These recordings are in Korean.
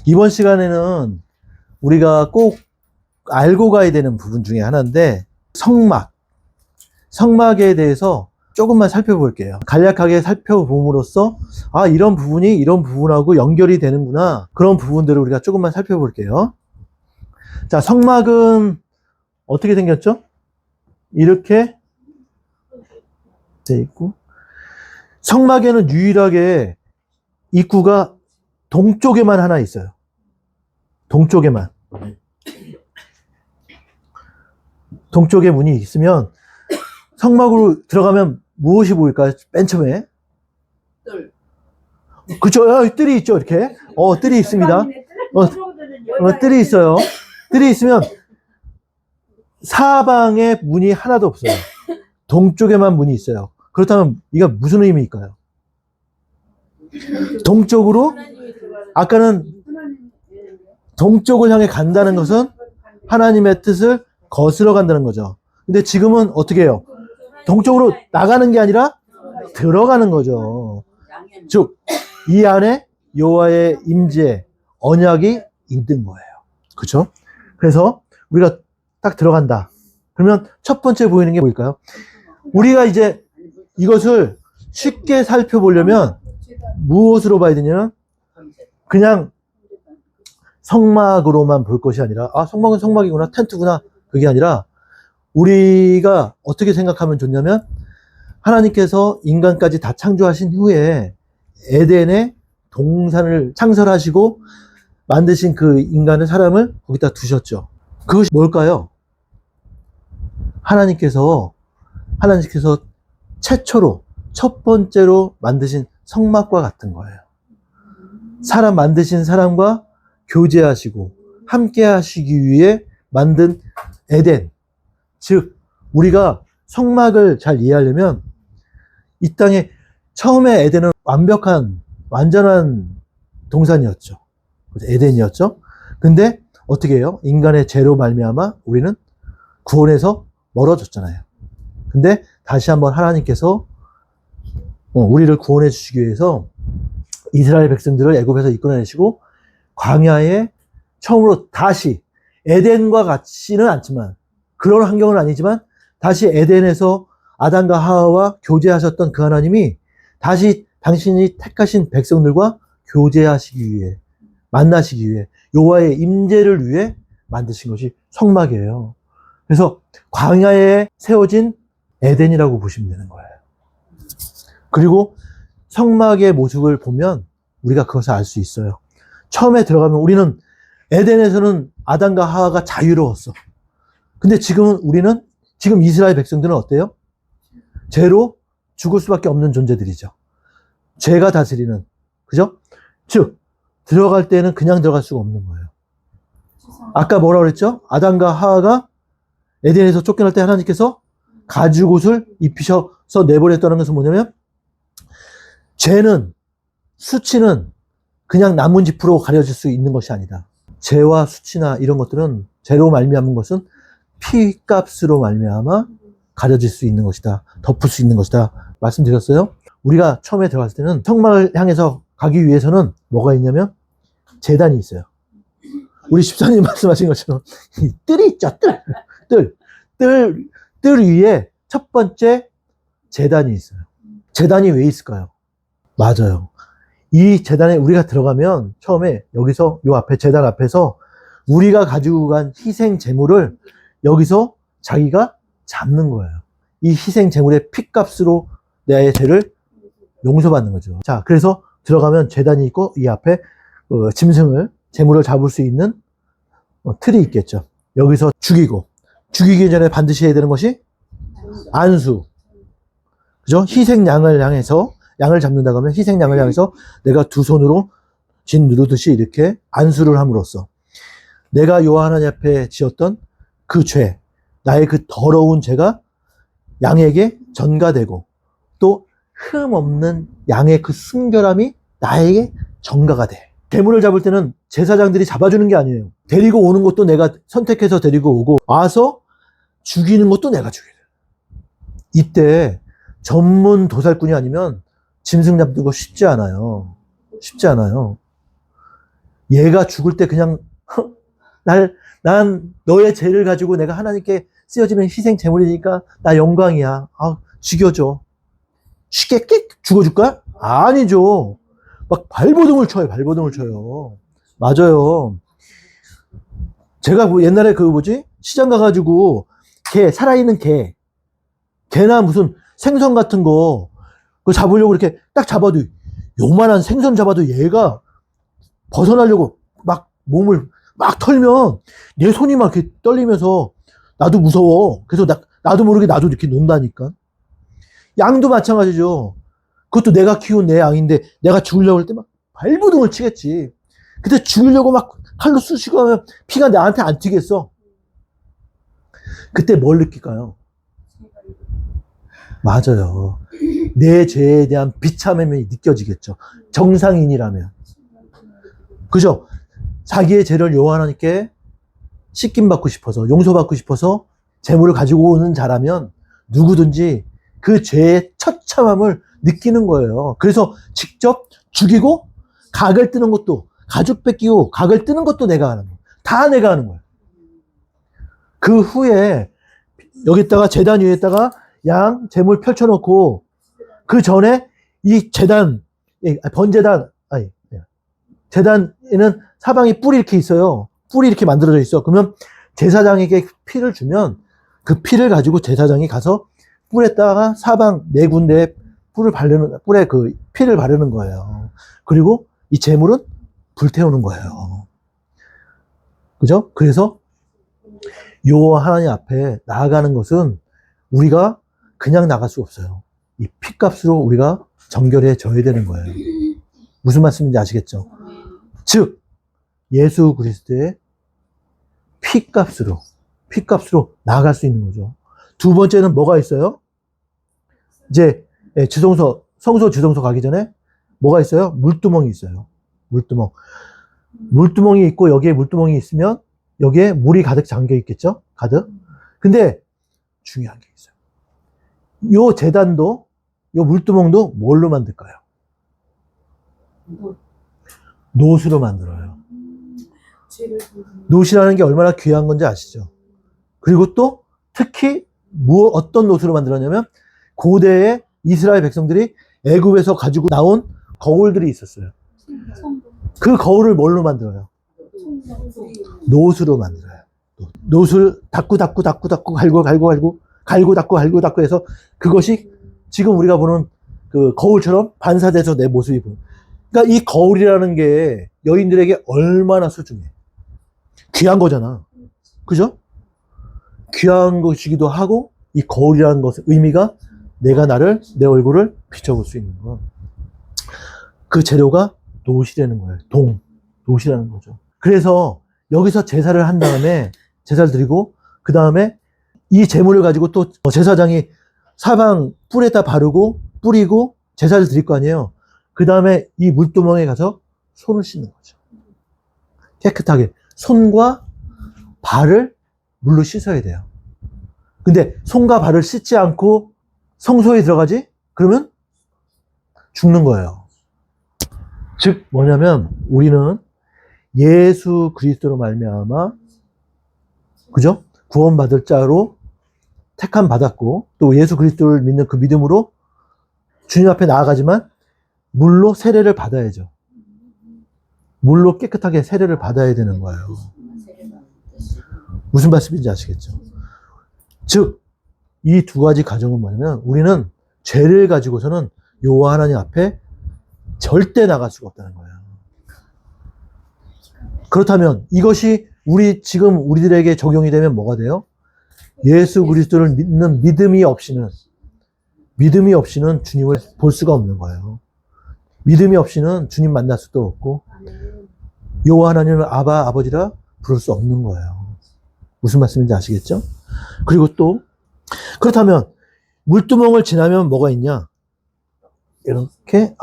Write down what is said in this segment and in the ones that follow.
이번 시간에는 우리가 꼭 알고 가야 되는 부분 중에 하나인데, 성막에 대해서 조금만 살펴볼게요. 간략하게 살펴봄으로써 이런 부분이 이런 부분하고 연결이 되는구나, 그런 부분들을 우리가 조금만 살펴볼게요. 자, 성막은 어떻게 생겼죠? 이렇게 돼 있고, 성막에는 유일하게 입구가 동쪽에만 하나 있어요. 동쪽에만. 동쪽에 문이 있으면 성막으로 들어가면 무엇이 보일까요? 맨 처음에. 뜰. 그쵸? 뜰이 있죠, 이렇게. 뜰이 있습니다. 뜰이 있어요. 뜰이 있으면 사방에 문이 하나도 없어요. 동쪽에만 문이 있어요. 그렇다면 이게 무슨 의미일까요? 동쪽으로, 아까는 동쪽을 향해 간다는 것은 하나님의 뜻을 거스러 간다는 거죠. 근데 지금은 어떻게 해요? 동쪽으로 나가는 게 아니라 들어가는 거죠. 즉, 이 안에 여호와의 임재, 언약이 있는 거예요. 그렇죠? 그래서 우리가 딱 들어간다. 그러면 첫 번째 보이는 게 뭘까요? 우리가 이제 이것을 쉽게 살펴보려면 무엇으로 봐야 되냐면, 그냥 성막으로만 볼 것이 아니라, 성막은 성막이구나, 텐트구나, 그게 아니라 우리가 어떻게 생각하면 좋냐면, 하나님께서 인간까지 다 창조하신 후에 에덴에 동산을 창설하시고 만드신 그 인간을, 사람을 거기다 두셨죠. 그것이 뭘까요? 하나님께서 최초로, 첫 번째로 만드신 성막과 같은 거예요. 사람 만드신 사람과 교제하시고 함께 하시기 위해 만든 에덴. 즉, 우리가 성막을 잘 이해하려면, 이 땅에 처음에 에덴은 완전한 동산이었죠. 에덴이었죠. 근데 어떻게 해요? 인간의 죄로 말미암아 우리는 구원에서 멀어졌잖아요. 근데 다시 한번 하나님께서 우리를 구원해 주시기 위해서 이스라엘 백성들을 애굽에서 이끌어내시고 광야에 처음으로 다시, 에덴과 같지는 않지만, 그런 환경은 아니지만 다시 에덴에서 아담과 하와와 교제하셨던 그 하나님이 다시 당신이 택하신 백성들과 교제하시기 위해, 만나시기 위해, 여호와의 임재를 위해 만드신 것이 성막이에요. 그래서 광야에 세워진 에덴이라고 보시면 되는 거예요. 그리고 성막의 모습을 보면 우리가 그것을 알 수 있어요. 처음에 들어가면 우리는, 에덴에서는 아담과 하와가 자유로웠어. 근데 지금 이스라엘 백성들은 어때요? 죄로 죽을 수밖에 없는 존재들이죠. 죄가 다스리는, 그죠? 즉, 들어갈 때는 그냥 들어갈 수가 없는 거예요. 아까 뭐라고 그랬죠? 아담과 하와가 에덴에서 쫓겨날 때 하나님께서 가죽옷을 입히셔서 내버렸다는 것은 뭐냐면, 수치는 그냥 나뭇잎으로 가려질 수 있는 것이 아니다. 죄와 수치나 이런 것들은, 죄로 말미암은 것은 피값으로 말미암아 가려질 수 있는 것이다. 덮을 수 있는 것이다. 말씀드렸어요. 우리가 처음에 들어갔을 때는 성막을 향해서 가기 위해서는 뭐가 있냐면 제단이 있어요. 우리 집사님 말씀하신 것처럼 이 뜰이 있죠. 뜰 위에 첫 번째 제단이 있어요. 제단이 왜 있을까요? 맞아요. 이 제단에 우리가 들어가면 처음에 여기서, 요 앞에, 제단 앞에서 우리가 가지고 간 희생 제물을 여기서 자기가 잡는 거예요. 이 희생 제물의 피값으로 내 죄를 용서받는 거죠. 자, 그래서 들어가면 제단이 있고, 이 앞에 제물을 잡을 수 있는 틀이 있겠죠. 여기서 죽이기 전에 반드시 해야 되는 것이 안수. 그죠? 희생양을 향해서, 양을 잡는다고 하면 희생양을 향해서 내가 두 손으로 진 누르듯이 이렇게 안수를 함으로써 내가 여호와 하나님 앞에 지었던 그 죄, 나의 그 더러운 죄가 양에게 전가되고, 또 흠 없는 양의 그 순결함이 나에게 전가가 돼. 제물을 잡을 때는 제사장들이 잡아주는 게 아니에요. 데리고 오는 것도 내가 선택해서 데리고 오고, 와서 죽이는 것도 내가 죽여야 돼. 이때 전문 도살꾼이 아니면 짐승 잡는 거 쉽지 않아요. 얘가 죽을 때 그냥 난 너의 죄를 가지고 내가 하나님께 쓰여지는 희생 제물이니까 나 영광이야. 아, 죽여줘. 쉽게 끽 죽어줄 거야? 아니죠. 막 발버둥을 쳐요. 발버둥을 쳐요. 맞아요. 제가 옛날에 그 뭐지? 시장 가가지고 살아있는 개나 무슨 생선 같은 거 그거 잡으려고 이렇게 딱 잡아도 요만한 생선 잡아도 얘가 벗어나려고 막 몸을 막 털면 내 손이 막 이렇게 떨리면서 나도 무서워. 그래서 나도 모르게 나도 이렇게 논다니까. 양도 마찬가지죠. 그것도 내가 키운 내 양인데 내가 죽으려고 할 때 막 발버둥을 치겠지. 그때 죽으려고 막 칼로 쑤시고 하면 피가 나한테 안 튀겠어. 그때 뭘 느낄까요? 맞아요. 내 죄에 대한 비참함이 느껴지겠죠. 정상인이라면. 그죠? 자기의 죄를 여호와 하나님께 씻김 받고 싶어서 용서받고 싶어서 재물을 가지고 오는 자라면 누구든지 그 죄의 처참함을 느끼는 거예요. 그래서 직접 죽이고 각을 뜨는 것도 가죽 뺏기고 각을 뜨는 것도 내가 하는 거예요. 다 내가 하는 거예요. 그 후에 여기다가 제단 위에다가 양 재물 펼쳐놓고 그 전에 이 제단 번제단 제단에는 사방에 뿔이 이렇게 있어요. 뿔이 이렇게 만들어져 있어. 그러면 제사장에게 피를 주면 그 피를 가지고 제사장이 가서 뿔에다가 사방 네 군데에 뿔에 그 피를 바르는 거예요. 그리고 이 제물은 불태우는 거예요. 그죠? 그래서 여호와 하나님 앞에 나아가는 것은 우리가 그냥 나갈 수 없어요. 이 피값으로 우리가 정결해 져야 되는 거예요. 무슨 말씀인지 아시겠죠? 즉 예수 그리스도의 피값으로 나아갈 수 있는 거죠. 두 번째는 뭐가 있어요? 이제 성소 지성소 가기 전에 뭐가 있어요? 물두멍이 있어요. 물두멍이 있고 여기에 물두멍이 있으면 여기에 물이 가득 잠겨 있겠죠? 가득. 근데 중요한 게 있어요. 요 제단도 요 물두멍도 뭘로 만들까요? 노수로 만들어요. 노시라는 게 얼마나 귀한 건지 아시죠? 그리고 또 특히 어떤 노수로 만들었냐면 고대에 이스라엘 백성들이 애굽에서 가지고 나온 거울들이 있었어요. 그 거울을 뭘로 만들어요? 노수로 만들어요. 노수를 닦고 갈고 닦고 해서 그것이 지금 우리가 보는 그 거울처럼 반사돼서 내 모습이 보여요. 그러니까 이 거울이라는 게 여인들에게 얼마나 소중해. 귀한 거잖아. 그죠? 귀한 것이기도 하고 이 거울이라는 것의 의미가 내가 내 얼굴을 비춰볼 수 있는 거. 그 재료가 노시라는 거예요. 노시라는 거죠. 그래서 여기서 제사를 한 다음에 제사를 드리고 그 다음에 이 제물을 가지고 또 제사장이 사방 뿔에다 바르고 뿌리고 제사를 드릴 거 아니에요. 그 다음에 이 물두멍에 가서 손을 씻는 거죠. 깨끗하게 손과 발을 물로 씻어야 돼요. 근데 손과 발을 씻지 않고 성소에 들어가지? 그러면 죽는 거예요. 즉 뭐냐면 우리는 예수 그리스도로 말미암아 그죠? 구원받을 자로 택함 받았고 또 예수 그리스도를 믿는 그 믿음으로 주님 앞에 나아가지만 물로 세례를 받아야죠. 물로 깨끗하게 세례를 받아야 되는 거예요. 무슨 말씀인지 아시겠죠? 즉 이 두 가지 가정은 뭐냐면 우리는 죄를 가지고서는 여호와 하나님 앞에 절대 나갈 수가 없다는 거예요. 그렇다면 이것이 지금 우리들에게 적용이 되면 뭐가 돼요? 예수 그리스도를 믿는 믿음이 없이는 주님을 볼 수가 없는 거예요. 믿음이 없이는 주님 만날 수도 없고 여호와 하나님을 아버지라 부를 수 없는 거예요. 무슨 말씀인지 아시겠죠? 그리고 또 그렇다면 물두멍을 지나면 뭐가 있냐? 이렇게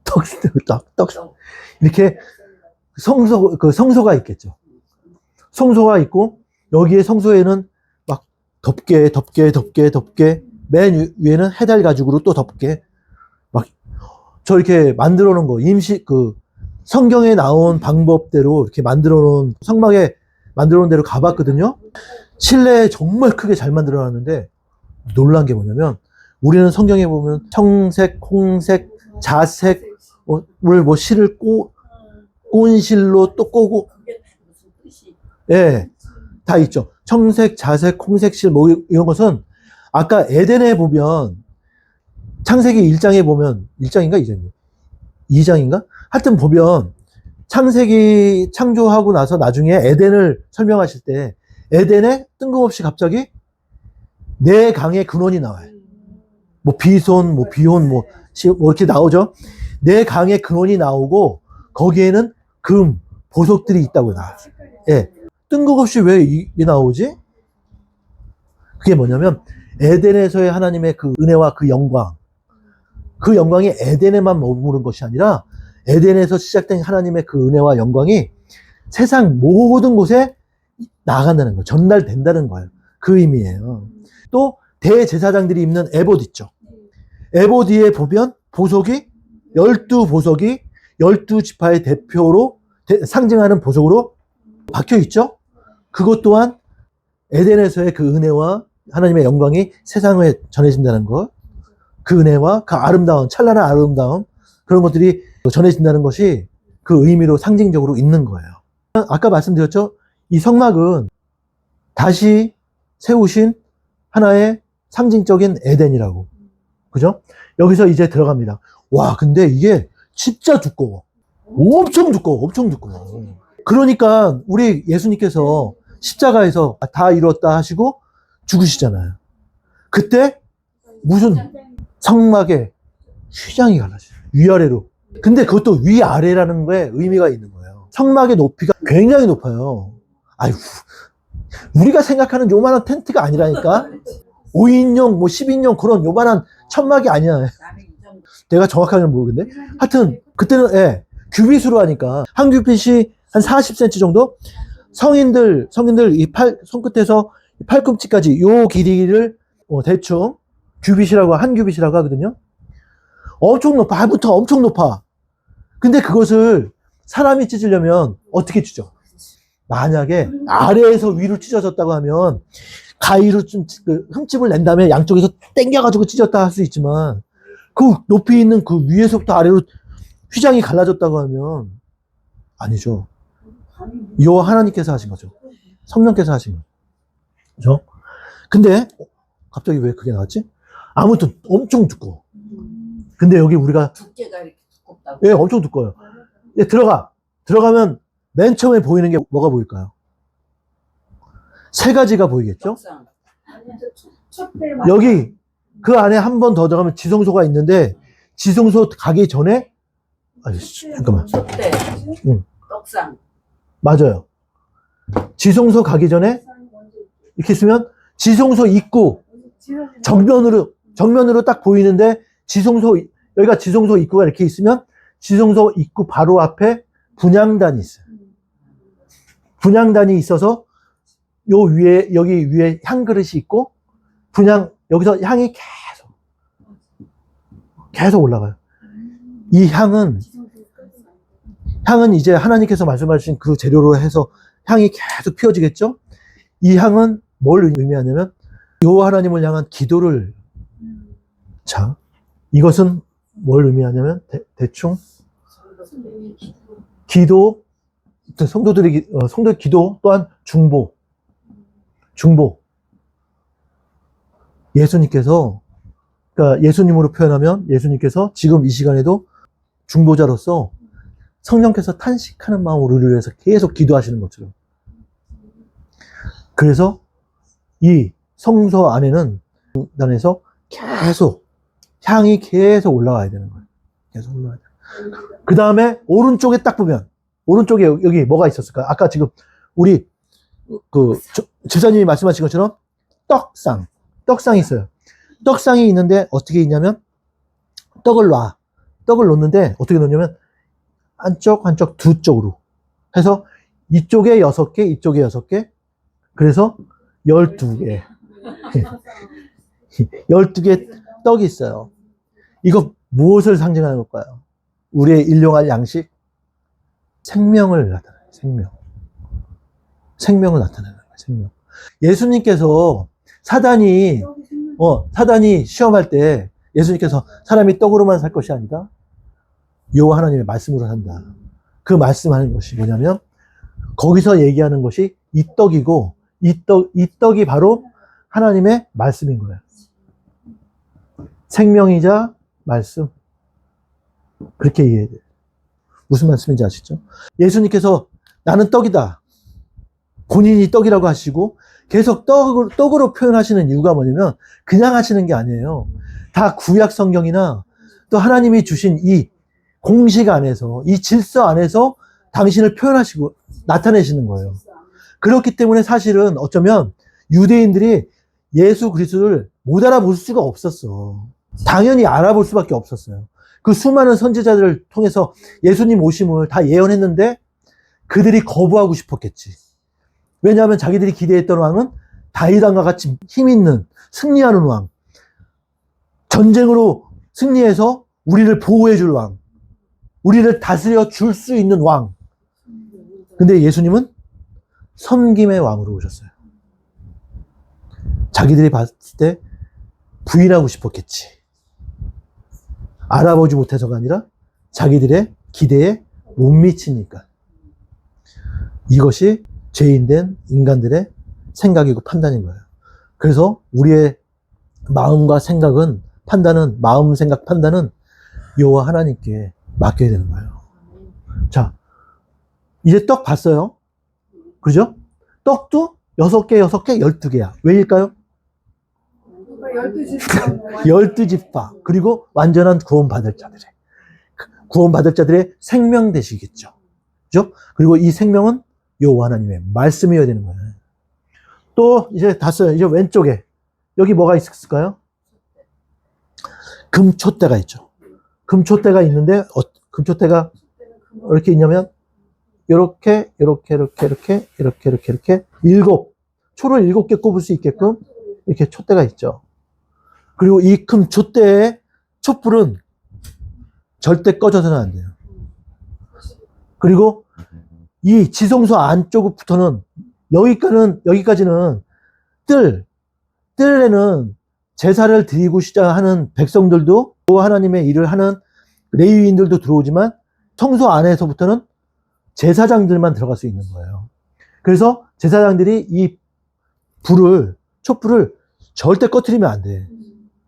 떡 이렇게 성소가 있겠죠. 성소가 있고 여기에 성소에는 막 덮개 맨 위에는 해달 가죽으로 또 덮개 막 저렇게 만들어 놓은 거 성경에 나온 방법대로 이렇게 만들어 놓은, 성막에 만들어 놓은 대로 가봤거든요. 실내에 정말 크게 잘 만들어 놨는데, 놀란 게 뭐냐면, 우리는 성경에 보면 청색, 홍색, 자색, 뭐 실을 꼬은 실로 또 꼬고, 예, 다 있죠. 청색, 자색, 홍색 실, 뭐 이런 것은 아까 에덴에 보면, 창세기 1장에 보면, 1장인가 2장인가? 2장인가? 하여튼 보면, 창세기 창조하고 나서 나중에 에덴을 설명하실 때, 에덴에 뜬금없이 갑자기 네 강의 근원이 나와요. 뭐 비손, 뭐 비혼, 뭐 이렇게 나오죠. 네 강의 근원이 나오고, 거기에는 금, 보석들이 있다고 나와요. 예. 뜬금없이 왜 이게 나오지? 그게 뭐냐면, 에덴에서의 하나님의 그 은혜와 그 영광이 에덴에만 머무른 것이 아니라 에덴에서 시작된 하나님의 그 은혜와 영광이 세상 모든 곳에 나간다는 거예요. 전달된다는 거예요. 그 의미예요. 또 대제사장들이 입는 에봇 있죠. 에봇 뒤에 보면 보석이 12보석이 12지파의 대표로 상징하는 보석으로 박혀 있죠. 그것 또한 에덴에서의 그 은혜와 하나님의 영광이 세상에 전해진다는 것, 그 은혜와 그 아름다운, 찬란한 아름다움, 그런 것들이 전해진다는 것이 그 의미로 상징적으로 있는 거예요. 아까 말씀드렸죠? 이 성막은 다시 세우신 하나의 상징적인 에덴이라고. 그죠? 여기서 이제 들어갑니다. 와, 근데 이게 진짜 두꺼워. 엄청 두꺼워. 그러니까 우리 예수님께서 십자가에서 다 이뤘다 하시고 죽으시잖아요. 그때 무슨 성막에 휘장이 갈라져요. 위아래로. 근데 그것도 위아래라는 거에 의미가 있는 거예요. 성막의 높이가 굉장히 높아요. 아이고, 우리가 생각하는 요만한 텐트가 아니라니까. 5인용, 뭐 10인용 그런 요만한 천막이 아니야. 내가 정확하게는 모르겠네. 하여튼 그때는 예, 규빗으로 하니까 한 규빗이 한 40cm 정도. 성인들 이 손끝에서 팔꿈치까지 요 길이를 대충 규빗이라고, 한 규빗이라고 하거든요. 엄청 높아. 발부터 엄청 높아. 근데 그것을 사람이 찢으려면 어떻게 찢어? 만약에 아래에서 위로 찢어졌다고 하면 가위로 좀 흠집을 낸 다음에 양쪽에서 당겨가지고 찢었다 할 수 있지만, 그 높이 있는 그 위에서부터 아래로 휘장이 갈라졌다고 하면 아니죠. 요 하나님께서 하신 거죠. 성령께서 하신 거죠. 그죠? 근데 갑자기 왜 그게 나왔지? 아무튼 엄청 두꺼워. 근데 여기 우리가 두께가 이렇게 두껍다고? 예, 엄청 두꺼워요. 예, 들어가면 맨 처음에 보이는 게 뭐가 보일까요? 세 가지가 보이겠죠? 여기 그 안에 한 번 더 들어가면 지성소가 있는데, 지성소 가기 전에 잠깐만. 촛대, 응. 떡상. 맞아요. 지성소 가기 전에 이렇게 있으면 지성소 입구 정면으로 딱 보이는데, 여기가 지성소 입구가 이렇게 있으면 지성소 입구 바로 앞에 분향단이 있어요. 분향단이 있어서 여기 위에 향 그릇이 있고, 여기서 향이 계속 올라가요. 이 향은 이제 하나님께서 말씀하신 그 재료로 해서 향이 계속 피어지겠죠? 이 향은 뭘 의미하냐면, 요 하나님을 향한 기도를, 자, 이것은 뭘 의미하냐면, 대충, 기도, 성도들의 기도 또한 중보. 예수님께서, 그러니까 예수님으로 표현하면 예수님께서 지금 이 시간에도 중보자로서 성령께서 탄식하는 마음으로 우리를 위해서 계속 기도하시는 것처럼. 그래서 이 성소 안에는 단에서 계속 향이 계속 올라와야 되는 거예요. 계속 올라와야 돼요. 그 다음에 오른쪽에 딱 보면, 오른쪽에 여기 뭐가 있었을까요? 아까 지금 우리 집사님이 말씀하신 것처럼 떡상이 있어요. 떡상이 있는데 어떻게 있냐면, 떡을 놓는데 어떻게 놓냐면 한쪽 두 쪽으로 해서 이쪽에 6개, 이쪽에 6개, 그래서 12개 12개 떡이 있어요. 이거 무엇을 상징하는 걸까요? 우리의 일용할 양식? 생명을 나타내요. 생명을 나타내는 거예요. 생명. 예수님께서 사단이 시험할 때 예수님께서 사람이 떡으로만 살 것이 아니다. 여호와 하나님의 말씀으로 산다. 그 말씀하는 것이 뭐냐면 거기서 얘기하는 것이 이 떡이고 이 떡이 바로 하나님의 말씀인 거예요. 생명이자 말씀. 그렇게 이해해야 돼요. 무슨 말씀인지 아시죠? 예수님께서 나는 떡이다. 본인이 떡이라고 하시고 계속 떡으로 표현하시는 이유가 뭐냐면 그냥 하시는 게 아니에요. 다 구약 성경이나 또 하나님이 주신 이 공식 안에서 이 질서 안에서 당신을 표현하시고 나타내시는 거예요. 그렇기 때문에 사실은 어쩌면 유대인들이 예수 그리스도를 못 알아볼 수가 없었어. 당연히 알아볼 수밖에 없었어요. 그 수많은 선지자들을 통해서 예수님 오심을 다 예언했는데 그들이 거부하고 싶었겠지. 왜냐하면 자기들이 기대했던 왕은 다윗왕과 같이 힘 있는 승리하는 왕, 전쟁으로 승리해서 우리를 보호해 줄 왕, 우리를 다스려 줄 수 있는 왕. 근데 예수님은 섬김의 왕으로 오셨어요. 자기들이 봤을 때 부인하고 싶었겠지. 알아보지 못해서가 아니라 자기들의 기대에 못 미치니까. 이것이 죄인된 인간들의 생각이고 판단인 거예요. 그래서 우리의 마음과 생각은, 판단은, 마음, 생각, 판단은 여호와 하나님께 맡겨야 되는 거예요. 자, 이제 떡 봤어요. 그죠? 떡도 6개, 12개야. 왜일까요? 12지파. 그리고 완전한 구원받을 자들의 생명 되시겠죠. 그죠? 그리고 이 생명은 여호와 하나님의 말씀이어야 되는 거예요. 또 이제 다 써요. 이제 왼쪽에 여기 뭐가 있을까요? 금촛대가 있죠. 금촛대가 있는데 금촛대가 이렇게 있냐면 이렇게 초를 7개 꼽을 수 있게끔 이렇게 촛대가 있죠. 그리고 이 금촛대의 촛불은 절대 꺼져서는 안 돼요. 그리고 이 지성소 안쪽부터는 여기까지는 뜰에는 제사를 드리고 시작하는 백성들도 하나님의 일을 하는 레위인들도 들어오지만 성소 안에서부터는 제사장들만 들어갈 수 있는 거예요. 그래서 제사장들이 이 촛불을 절대 꺼트리면 안 돼.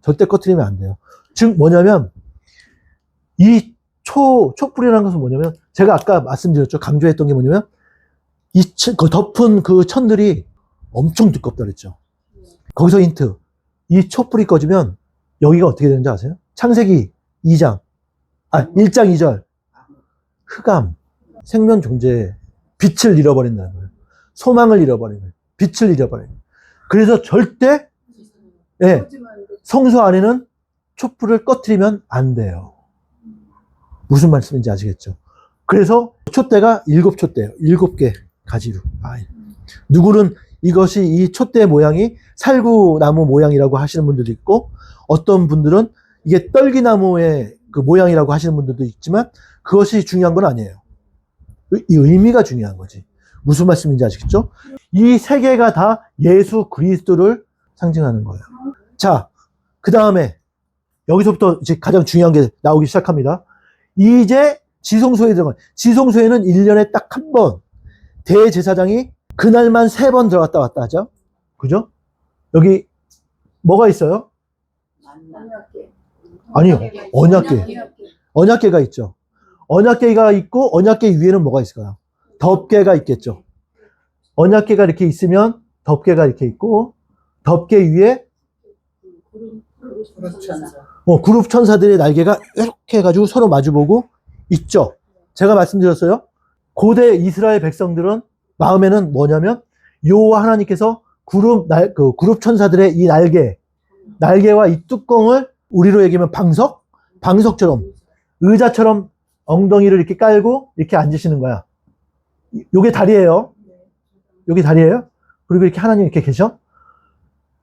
절대 꺼트리면 안 돼요. 즉 뭐냐면 이 촛불이라는 것은 뭐냐면 제가 아까 말씀드렸죠. 강조했던 게 뭐냐면 그 덮은 그 천들이 엄청 두껍다 그랬죠. 거기서 힌트. 이 촛불이 꺼지면 여기가 어떻게 되는지 아세요? 창세기 1장 2절. 흑암, 생명 존재, 빛을 잃어버린다는 거예요. 소망을 잃어버리는 거예요. 빛을 잃어버리는 거예요. 그래서 절대 성소 안에는 촛불을 꺼트리면 안 돼요. 무슨 말씀인지 아시겠죠? 그래서 촛대가 7촛대예요. 7개 가지로. 누구는 이것이 이 촛대 모양이 살구나무 모양이라고 하시는 분들도 있고 어떤 분들은 이게 떨기나무의 그 모양이라고 하시는 분들도 있지만 그것이 중요한 건 아니에요. 이 의미가 중요한 거지. 무슨 말씀인지 아시겠죠? 이 세 개가 다 예수 그리스도를 상징하는 거예요. 자, 그 다음에 여기서부터 이제 가장 중요한 게 나오기 시작합니다. 이제 지성소에 들어가요. 지성소에는 1년에 딱 한 번 대제사장이 그날만 3번 들어갔다 왔다 하죠. 그죠? 여기 뭐가 있어요? 아니요. 언약궤가 있죠. 언약궤가 있고 언약궤 위에는 뭐가 있을까요? 덮개가 있겠죠. 언약궤가 이렇게 있으면 덮개가 이렇게 있고 덮개 위에 그룹 천사들의 날개가 이렇게 해가지고 서로 마주보고 있죠. 제가 말씀드렸어요. 고대 이스라엘 백성들은 마음에는 뭐냐면 여호와 하나님께서 그룹 천사들의 이 날개와 이 뚜껑을 우리로 얘기하면 방석처럼 의자처럼 엉덩이를 이렇게 깔고 이렇게 앉으시는 거야. 요게 다리예요. 여기 다리예요. 그리고 이렇게 하나님 이렇게 계셔.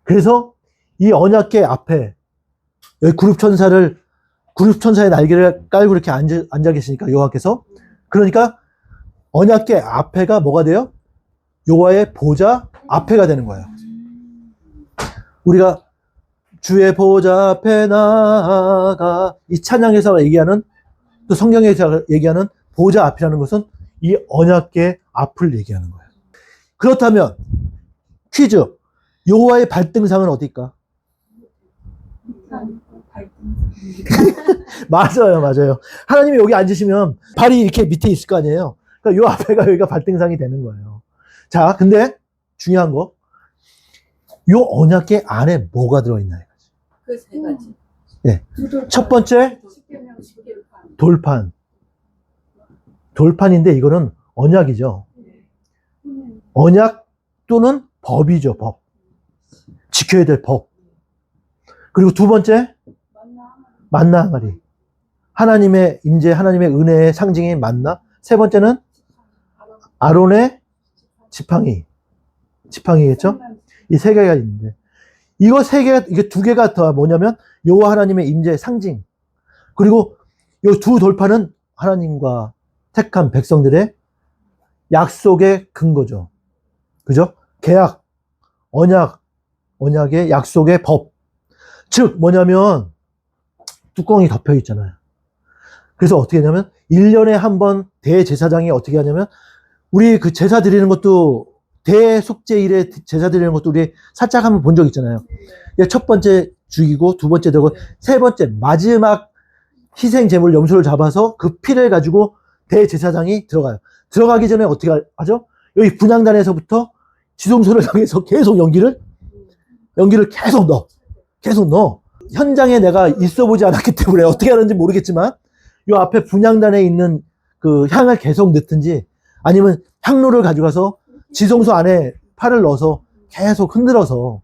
그래서 이 언약궤 앞에 여기 그룹 천사의 날개를 깔고 이렇게 앉아 계시니까 여호와께서 그러니까 언약궤 앞에가 뭐가 돼요? 여호와의 보좌 앞에가 되는 거예요. 우리가 주의 보좌 앞에 나아가 이 찬양에서 얘기하는 또 성경에서 얘기하는 보좌 앞이라는 것은 이 언약궤 앞을 얘기하는 거예요. 그렇다면 퀴즈, 여호와의 발등상은 어디일까? 맞아요. 하나님이 여기 앉으시면 발이 이렇게 밑에 있을 거 아니에요. 그러니까 요 앞에가 여기가 발등상이 되는 거예요. 자, 근데 중요한 거, 요 언약궤 안에 뭐가 들어있나 이거지. 그 세 가지. 네. 첫 번째 돌판. 돌판인데 이거는 언약이죠. 언약 또는 법이죠, 법. 지켜야 될 법. 그리고 두 번째, 만나 항아리. 하나님의 임재, 하나님의 은혜의 상징인 만나. 세 번째는 아론의 지팡이. 지팡이겠죠? 이 세 개가 있는데. 이거 세 개가, 이게 두 개가 더 뭐냐면, 여호와 하나님의 임재의 상징. 그리고 이 두 돌판은 하나님과 택한 백성들의 약속의 근거죠. 그죠? 계약, 언약의 약속의 법. 즉, 뭐냐면, 뚜껑이 덮여 있잖아요. 그래서 어떻게 하냐면, 1년에 한 번 대제사장이 어떻게 하냐면, 우리 그 제사 드리는 것도, 대속죄일에 제사 드리는 것도 우리 살짝 한번 본 적 있잖아요. 첫 번째 죽이고, 두 번째 들고, 세 번째, 마지막 희생 제물 염소를 잡아서 그 피를 가지고 대제사장이 들어가요. 들어가기 전에 어떻게 하죠? 여기 분향단에서부터 지성소를 향해서 계속 연기를 계속 넣어. 현장에 내가 있어 보지 않았기 때문에 어떻게 하는지 모르겠지만, 요 앞에 분향단에 있는 그 향을 계속 넣든지, 아니면 향로를 가져가서 지성소 안에 팔을 넣어서 계속 흔들어서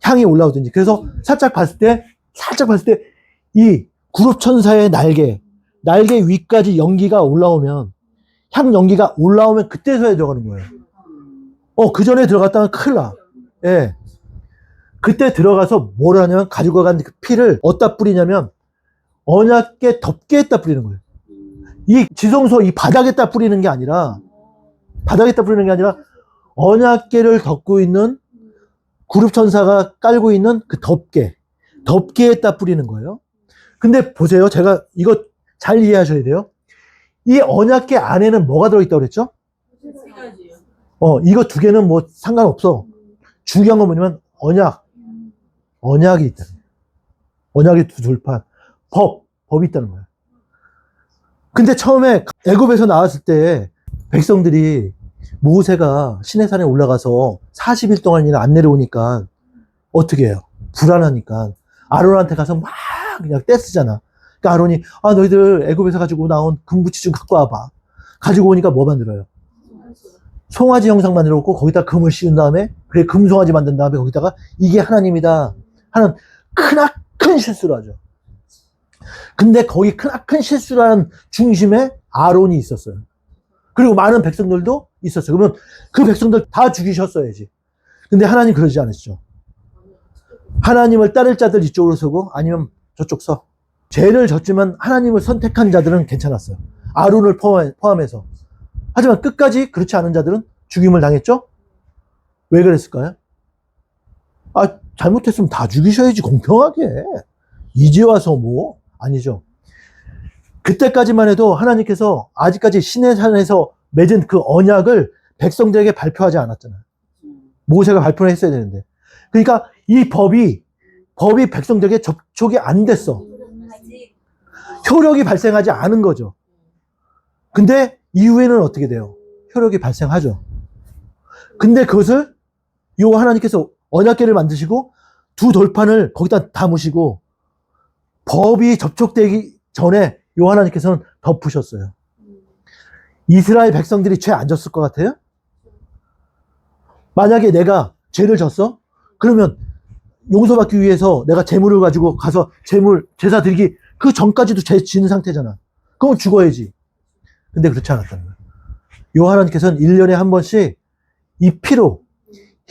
향이 올라오든지. 그래서 살짝 봤을 때 이 구룹천사의 날개 위까지 연기가 올라오면, 향 연기가 올라오면 그때서야 들어가는 거예요. 그 전에 들어갔다면 큰일 나. 예. 그때 들어가서 뭘 하냐면, 가지고 간 그 피를 어디다 뿌리냐면, 언약궤 덮개에다 뿌리는 거예요. 이 지성소 이 바닥에다 뿌리는 게 아니라, 언약궤를 덮고 있는 구룹천사가 깔고 있는 그 덮개에다 뿌리는 거예요. 근데 보세요. 제가 이거 잘 이해하셔야 돼요. 이 언약궤 안에는 뭐가 들어있다고 그랬죠? 세 가지요. 이거 두 개는 뭐 상관없어. 중요한 건 뭐냐면 언약이 있다. 언약의 두 돌판. 법이 있다는 거예요. 근데 처음에 애굽에서 나왔을 때 백성들이 모세가 시내산에 올라가서 40일 동안이나 안 내려오니까 어떻게 해요? 불안하니까 아론한테 가서 막 그냥 떼쓰잖아. 그러니까 아론이 너희들 애굽에서 가지고 나온 금부치 좀 갖고 와봐. 가지고 오니까 뭐 만들어요? 송아지 형상 만들어 놓고 거기다 금을 씌운 다음에, 그래 금송아지 만든 다음에 거기다가 이게 하나님이다 하는 크나큰 실수를 하죠. 근데 거기 크나큰 실수라는 중심에 아론이 있었어요. 그리고 많은 백성들도 있었어요. 그러면 그 백성들 다 죽이셨어야지. 근데 하나님 그러지 않으시죠. 하나님을 따를 자들 이쪽으로 서고 아니면 저쪽 서. 죄를 졌지만 하나님을 선택한 자들은 괜찮았어요. 아론을 포함해서. 하지만 끝까지 그렇지 않은 자들은 죽임을 당했죠? 왜 그랬을까요? 잘못했으면 다 죽이셔야지, 공평하게. 이제 와서 뭐? 아니죠. 그때까지만 해도 하나님께서 아직까지 시내산에서 맺은 그 언약을 백성들에게 발표하지 않았잖아요. 모세가 발표를 했어야 되는데. 그러니까 이 법이 백성들에게 접촉이 안 됐어. 효력이 발생하지 않은 거죠. 근데 이후에는 어떻게 돼요? 효력이 발생하죠. 근데 그것을 여호와 하나님께서 언약궤를 만드시고 두 돌판을 거기다 담으시고 법이 접촉되기 전에 여호와 하나님께서는 덮으셨어요. 이스라엘 백성들이 죄 안 졌을 것 같아요? 만약에 내가 죄를 졌어? 그러면 용서받기 위해서 내가 재물을 가지고 가서 제사 드리기 그 전까지도 죄 지는 상태잖아. 그럼 죽어야지. 근데 그렇지 않았다는 거예요. 여호와 하나님께서는 1년에 한 번씩 이 피로,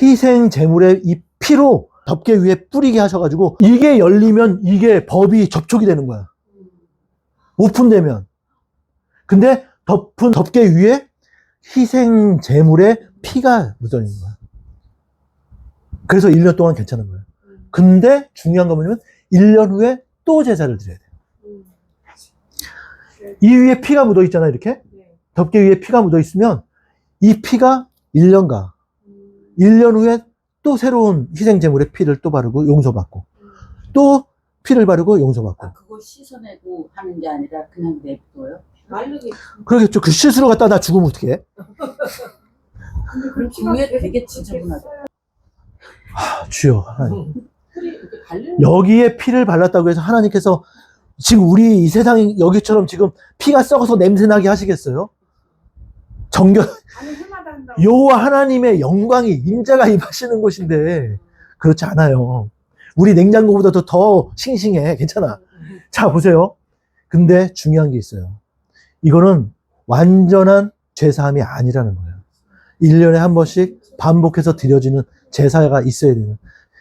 희생 제물의 이 피로 덮개 위에 뿌리게 하셔가지고 이게 열리면 이게 법이 접촉이 되는 거야. 오픈되면. 근데 덮은 덮개 위에 희생 제물에 피가 묻어 있는 거야. 그래서 1년 동안 괜찮은 거예요. 근데 중요한 건 뭐냐면 1년 후에 또 제사를 드려야 돼요. 이 위에 피가 묻어 있잖아요, 이렇게. 덮개 위에 피가 묻어 있으면 이 피가 1년 가. 1년 후에 또 새로운 희생 제물에 피를 또 바르고 용서받고 또 피를 바르고 용서받고. 아, 그거 씻어내고 하는 게 아니라 그냥 냅둬요? 말르게. 그러겠죠. 그 실수로 갖다 나 죽으면 어떡해? 그럼 중에 되게 지저분하다. 주여 하나님. 여기에 피를 발랐다고 해서 하나님께서 지금 우리 이 세상이 여기처럼 지금 피가 썩어서 냄새나게 하시겠어요? 여호와 하나님의 영광이 임재가 임하시는 곳인데 그렇지 않아요. 우리 냉장고보다 더 싱싱해. 괜찮아. 자, 보세요. 근데 중요한 게 있어요. 이거는 완전한 죄사함이 아니라는 거예요. 1년에 한 번씩 반복해서 드려지는 제사가 있어야 되는,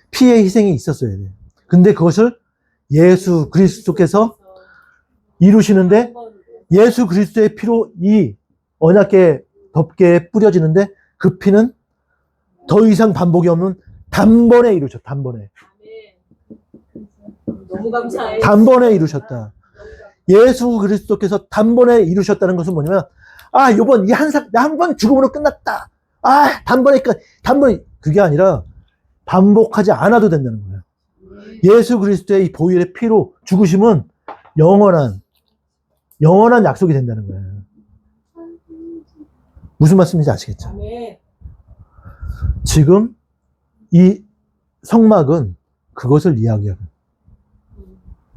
피의 희생이 있었어야 돼요. 근데 그것을 예수 그리스도께서 이루시는데, 예수 그리스도의 피로 이 언약궤 덮개에 뿌려지는데 그 피는 더 이상 반복이 없는 단번에 이루셨다. 단번에. 너무 감사해요. 단번에 이루셨다. 예수 그리스도께서 단번에 이루셨다는 것은 뭐냐면, 아, 요번 이 한 번 죽음으로 끝났다. 아, 단번에 그게 아니라 반복하지 않아도 된다는 거예요. 예수 그리스도의 이 보혈의 피로 죽으심은 영원한 약속이 된다는 거예요. 무슨 말씀인지 아시겠죠? 지금 이 성막은 그것을 이야기하는.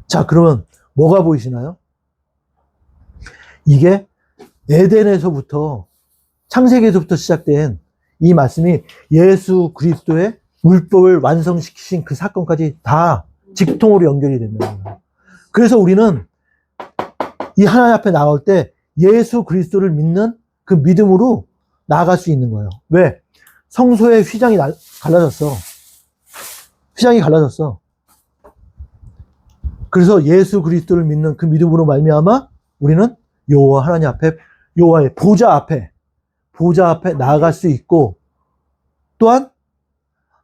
자, 그러면 뭐가 보이시나요? 이게 에덴에서부터, 창세기에서부터 시작된 이 말씀이 예수 그리스도의 율법을 완성시키신 그 사건까지 다 직통으로 연결이 된다는 거예요. 그래서 우리는 이 하나님 앞에 나올 때 예수 그리스도를 믿는 그 믿음으로 나아갈 수 있는 거예요. 왜? 성소의 휘장이 갈라졌어. 휘장이 갈라졌어. 그래서 예수 그리스도를 믿는 그 믿음으로 말미암아 우리는 여호와 하나님 앞에, 여호와의 보좌 앞에 나아갈 수 있고, 또한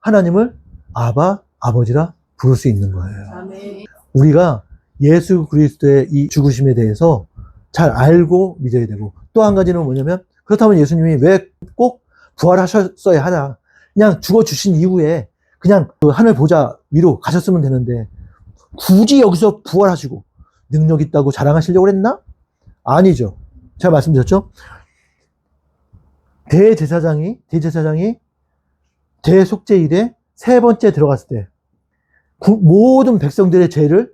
하나님을 아바, 아버지라 부를 수 있는 거예요. 아멘. 우리가 예수 그리스도의 이 죽으심에 대해서 잘 알고 믿어야 되고, 또 한 가지는 뭐냐면, 그렇다면 예수님이 왜 꼭 부활하셨어야 하냐. 그냥 죽어주신 이후에 그냥 그 하늘 보좌 위로 가셨으면 되는데 굳이 여기서 부활하시고 능력 있다고 자랑하시려고 했나? 아니죠. 제가 말씀드렸죠? 대제사장이 대속죄일에 세 번째 들어갔을 때 모든 백성들의 죄를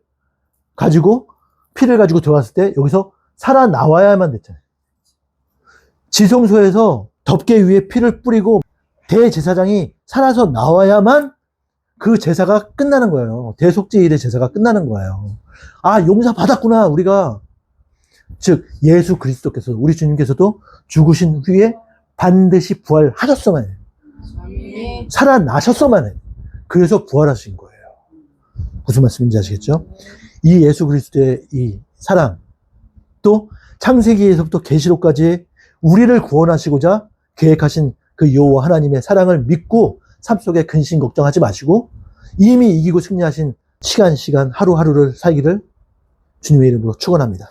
가지고, 피를 가지고 들어갔을 때 여기서 살아나와야만 됐잖아요. 지성소에서 덮개 위에 피를 뿌리고 대제사장이 살아서 나와야만 그 제사가 끝나는 거예요. 대속죄일의 제사가 끝나는 거예요. 아, 용서 받았구나, 우리가. 즉, 예수 그리스도께서, 우리 주님께서도 죽으신 후에 반드시 부활하셨어만 해요. 아멘. 살아나셨어만 해요. 그래서 부활하신 거예요. 무슨 말씀인지 아시겠죠? 이 예수 그리스도의 이 사랑, 또 창세기에서부터 계시록까지 우리를 구원하시고자 계획하신 그 여호와 하나님의 사랑을 믿고 삶 속에 근심 걱정하지 마시고 이미 이기고 승리하신 시간 하루하루를 살기를 주님의 이름으로 축원합니다.